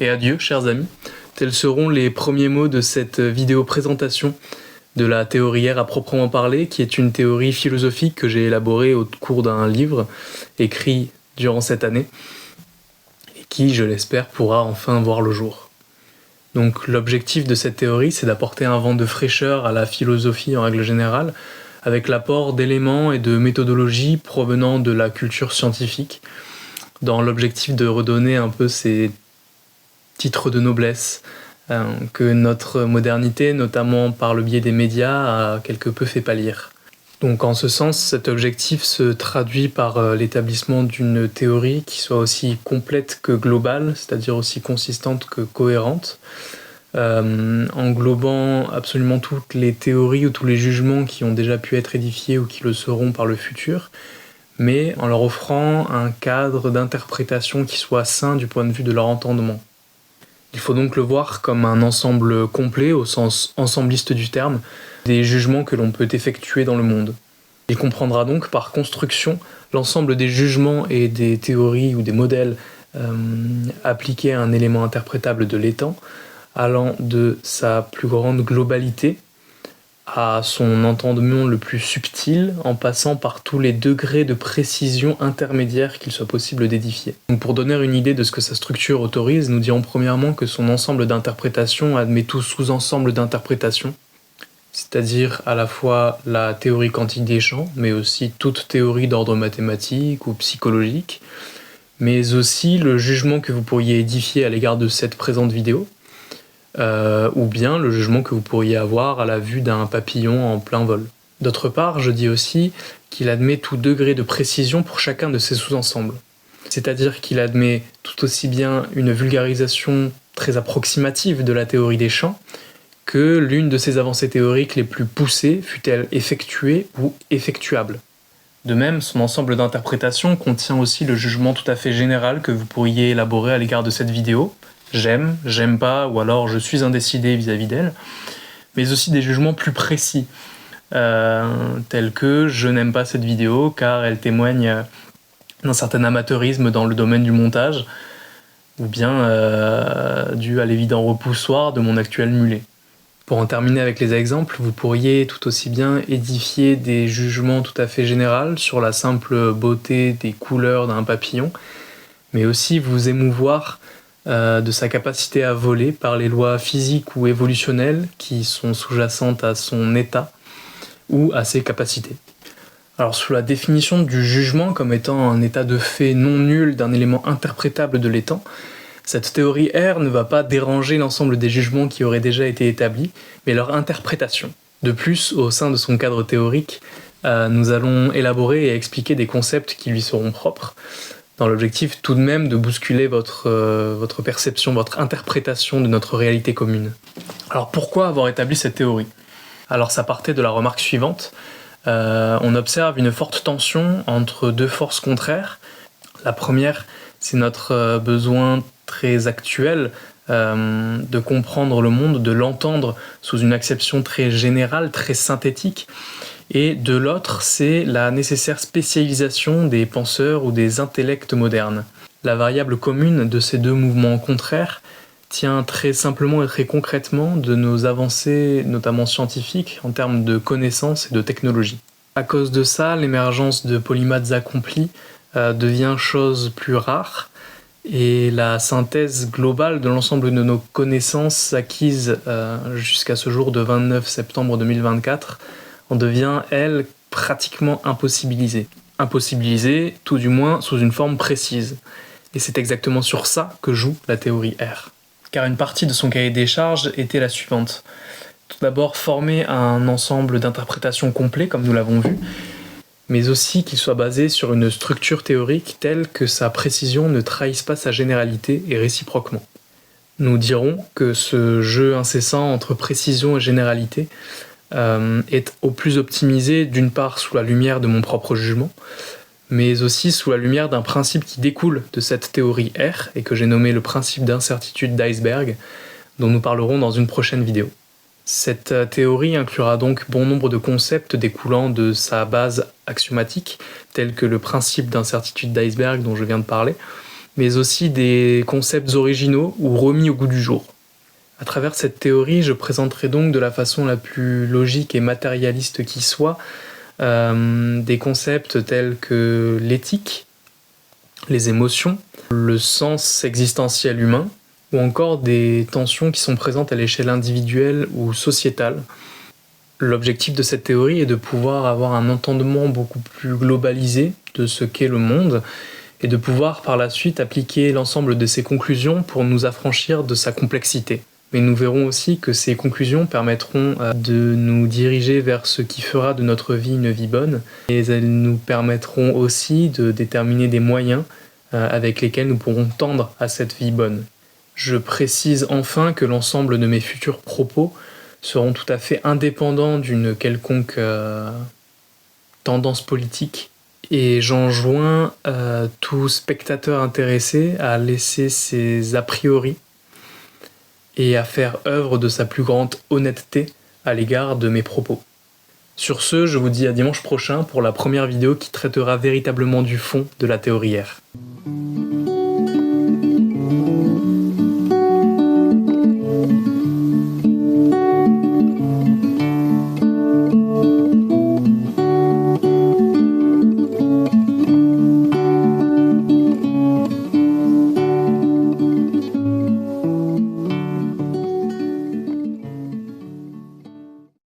et adieu, chers amis. Tels seront les premiers mots de cette vidéo présentation de la théorie R à proprement parler, qui est une théorie philosophique que j'ai élaborée au cours d'un livre écrit durant cette année, et qui, je l'espère, pourra enfin voir le jour. Donc l'objectif de cette théorie, c'est d'apporter un vent de fraîcheur à la philosophie en règle générale, avec l'apport d'éléments et de méthodologies provenant de la culture scientifique, dans l'objectif de redonner un peu ces titres de noblesse que notre modernité, notamment par le biais des médias, a quelque peu fait pâlir. Donc en ce sens, cet objectif se traduit par l'établissement d'une théorie qui soit aussi complète que globale, c'est-à-dire aussi consistante que cohérente, englobant absolument toutes les théories ou tous les jugements qui ont déjà pu être édifiés ou qui le seront par le futur, mais en leur offrant un cadre d'interprétation qui soit sain du point de vue de leur entendement. Il faut donc le voir comme un ensemble complet, au sens ensembliste du terme, des jugements que l'on peut effectuer dans le monde. Il comprendra donc par construction l'ensemble des jugements et des théories ou des modèles appliqués à un élément interprétable de l'étang, allant de sa plus grande globalité à son entendement le plus subtil, en passant par tous les degrés de précision intermédiaires qu'il soit possible d'édifier. Donc pour donner une idée de ce que sa structure autorise, nous dirons premièrement que son ensemble d'interprétations admet tout sous-ensemble d'interprétations, c'est-à-dire à la fois la théorie quantique des champs, mais aussi toute théorie d'ordre mathématique ou psychologique, mais aussi le jugement que vous pourriez édifier à l'égard de cette présente vidéo, ou bien le jugement que vous pourriez avoir à la vue d'un papillon en plein vol. D'autre part, je dis aussi qu'il admet tout degré de précision pour chacun de ces sous-ensembles. C'est-à-dire qu'il admet tout aussi bien une vulgarisation très approximative de la théorie des champs que l'une de ses avancées théoriques les plus poussées fût-elle effectuée ou effectuable. De même, son ensemble d'interprétations contient aussi le jugement tout à fait général que vous pourriez élaborer à l'égard de cette vidéo, j'aime, j'aime pas, ou alors je suis indécidé vis-à-vis d'elle, mais aussi des jugements plus précis, tels que je n'aime pas cette vidéo car elle témoigne d'un certain amateurisme dans le domaine du montage, ou bien dû à l'évident repoussoir de mon actuel mulet. Pour en terminer avec les exemples, vous pourriez tout aussi bien édifier des jugements tout à fait généraux sur la simple beauté des couleurs d'un papillon, mais aussi vous émouvoir de sa capacité à voler par les lois physiques ou évolutionnelles qui sont sous-jacentes à son état ou à ses capacités. Alors sous la définition du jugement comme étant un état de fait non nul d'un élément interprétable de l'étang, cette théorie R ne va pas déranger l'ensemble des jugements qui auraient déjà été établis, mais leur interprétation. De plus, au sein de son cadre théorique, nous allons élaborer et expliquer des concepts qui lui seront propres, dans l'objectif tout de même de bousculer votre perception, votre interprétation de notre réalité commune. Alors pourquoi avoir établi cette théorie ? Alors ça partait de la remarque suivante. On observe une forte tension entre deux forces contraires. La première, c'est notre besoin très actuel de comprendre le monde, de l'entendre sous une acception très générale, très synthétique. Et de l'autre, c'est la nécessaire spécialisation des penseurs ou des intellects modernes. La variable commune de ces deux mouvements contraires tient très simplement et très concrètement de nos avancées, notamment scientifiques, en termes de connaissances et de technologie. À cause de ça, l'émergence de polymathes accomplis devient chose plus rare, et la synthèse globale de l'ensemble de nos connaissances acquises jusqu'à ce jour de 29 septembre 2024 en devient, elle, pratiquement impossibilisée. Impossibilisée, tout du moins, sous une forme précise. Et c'est exactement sur ça que joue la théorie R. Car une partie de son cahier des charges était la suivante. Tout d'abord, former un ensemble d'interprétations complet, comme nous l'avons vu, mais aussi qu'il soit basé sur une structure théorique telle que sa précision ne trahisse pas sa généralité et réciproquement. Nous dirons que ce jeu incessant entre précision et généralité est au plus optimisé d'une part sous la lumière de mon propre jugement, mais aussi sous la lumière d'un principe qui découle de cette théorie R et que j'ai nommé le principe d'incertitude d'Heisberg, dont nous parlerons dans une prochaine vidéo. Cette théorie inclura donc bon nombre de concepts découlant de sa base axiomatique, tels que le principe d'incertitude d'Heisberg dont je viens de parler, mais aussi des concepts originaux ou remis au goût du jour. À travers cette théorie, je présenterai donc de la façon la plus logique et matérialiste qui soit des concepts tels que l'éthique, les émotions, le sens existentiel humain, ou encore des tensions qui sont présentes à l'échelle individuelle ou sociétale. L'objectif de cette théorie est de pouvoir avoir un entendement beaucoup plus globalisé de ce qu'est le monde et de pouvoir par la suite appliquer l'ensemble de ses conclusions pour nous affranchir de sa complexité. Mais nous verrons aussi que ces conclusions permettront de nous diriger vers ce qui fera de notre vie une vie bonne, et elles nous permettront aussi de déterminer des moyens avec lesquels nous pourrons tendre à cette vie bonne. Je précise enfin que l'ensemble de mes futurs propos seront tout à fait indépendants d'une quelconque tendance politique, et j'enjoins tout spectateur intéressé à laisser ses a priori et à faire œuvre de sa plus grande honnêteté à l'égard de mes propos. Sur ce, je vous dis à dimanche prochain pour la première vidéo qui traitera véritablement du fond de la théorie R.